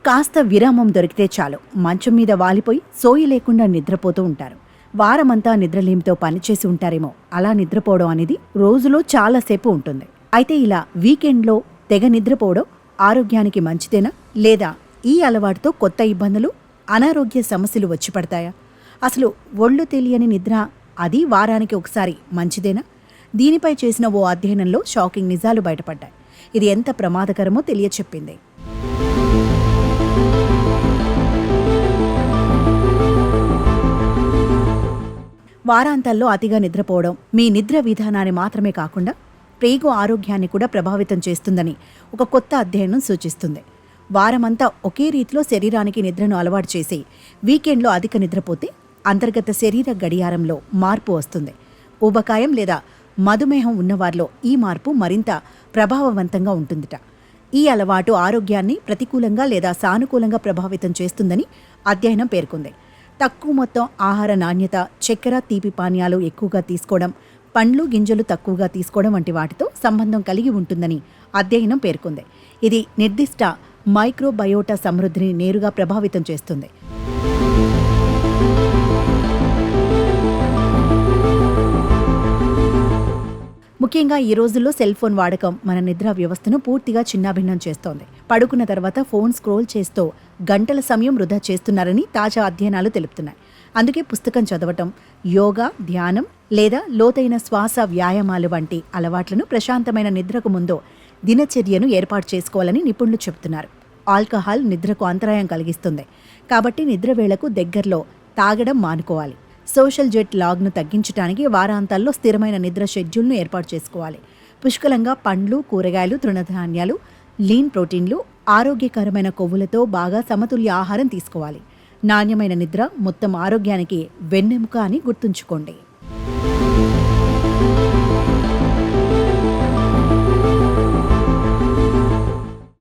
కాస్త విరామం దొరికితే చాలు మంచం మీద వాలిపోయి సోయి లేకుండా నిద్రపోతూ ఉంటారు. వారమంతా నిద్రలేమితో పనిచేసి ఉంటారేమో. అలా నిద్రపోవడం అనేది రోజులో చాలాసేపు ఉంటుంది. అయితే ఇలా వీకెండ్లో తెగ నిద్రపోవడం ఆరోగ్యానికి మంచిదేనా, లేదా ఈ అలవాటుతో కొత్త ఇబ్బందులు, అనారోగ్య సమస్యలు వచ్చి పడతాయా? అసలు ఒళ్ళు తెలియని నిద్ర అది వారానికి ఒకసారి మంచిదేనా? దీనిపై చేసిన ఓ అధ్యయనంలో షాకింగ్ నిజాలు బయటపడ్డాయి. ఇది ఎంత ప్రమాదకరమో తెలియచెప్పింది. వారాంతాల్లో అతిగా నిద్రపోవడం మీ నిద్ర విధానాన్ని మాత్రమే కాకుండా ప్రేగు ఆరోగ్యాన్ని కూడా ప్రభావితం చేస్తుందని ఒక కొత్త అధ్యయనం సూచిస్తుంది. వారమంతా ఒకే రీతిలో శరీరానికి నిద్రను అలవాటు చేసి వీకెండ్లో అధిక నిద్రపోతే అంతర్గత శరీర గడియారంలో మార్పు వస్తుంది. ఊబకాయం లేదా మధుమేహం ఉన్నవారిలో ఈ మార్పు మరింత ప్రభావవంతంగా ఉంటుందిట. ఈ అలవాటు ఆరోగ్యాన్ని ప్రతికూలంగా లేదా సానుకూలంగా ప్రభావితం చేస్తుందని అధ్యయనం పేర్కొంది. తక్కువ మొత్తం ఆహార నాణ్యత, చక్కెర, తీపి పానీయాలు ఎక్కువగా తీసుకోవడం, పండ్లు గింజలు తక్కువగా తీసుకోవడం వంటి వాటితో సంబంధం కలిగి ఉంటుందని అధ్యయనం పేర్కొంది. ఇది నిర్దిష్ట మైక్రోబయోటా సమృద్ధిని నేరుగా ప్రభావితం చేస్తుంది. ముఖ్యంగా ఈ రోజుల్లో సెల్ ఫోన్ వాడకం మన నిద్ర వ్యవస్థను పూర్తిగా చిన్నాభిన్నం చేస్తోంది. పడుకున్న తర్వాత ఫోన్ స్క్రోల్ చేస్తూ గంటల సమయం వృధా చేస్తున్నారని తాజా అధ్యయనాలు తెలుపుతున్నాయి. అందుకే పుస్తకం చదవటం, యోగా, ధ్యానం లేదా లోతైన శ్వాస వ్యాయామాలు వంటి అలవాట్లను ప్రశాంతమైన నిద్రకు ముందు దినచర్యను ఏర్పాటు చేసుకోవాలని నిపుణులు చెబుతున్నారు. ఆల్కహాల్ నిద్రకు అంతరాయం కలిగిస్తుంది కాబట్టి నిద్ర వేళకు దగ్గరలో తాగడం మానుకోవాలి. సోషల్ జెట్ లాగ్ను తగ్గించడానికి వారాంతాల్లో స్థిరమైన నిద్ర షెడ్యూల్ను ఏర్పాటు చేసుకోవాలి. పుష్కలంగా పండ్లు, కూరగాయలు, తృణధాన్యాలు, లీన్ ప్రోటీన్లు, ఆరోగ్యకరమైన కొవ్వులతో బాగా సమతుల్య ఆహారం తీసుకోవాలి. నాణ్యమైన నిద్ర మొత్తం ఆరోగ్యానికి వెన్నెముక అని గుర్తుంచుకోండి.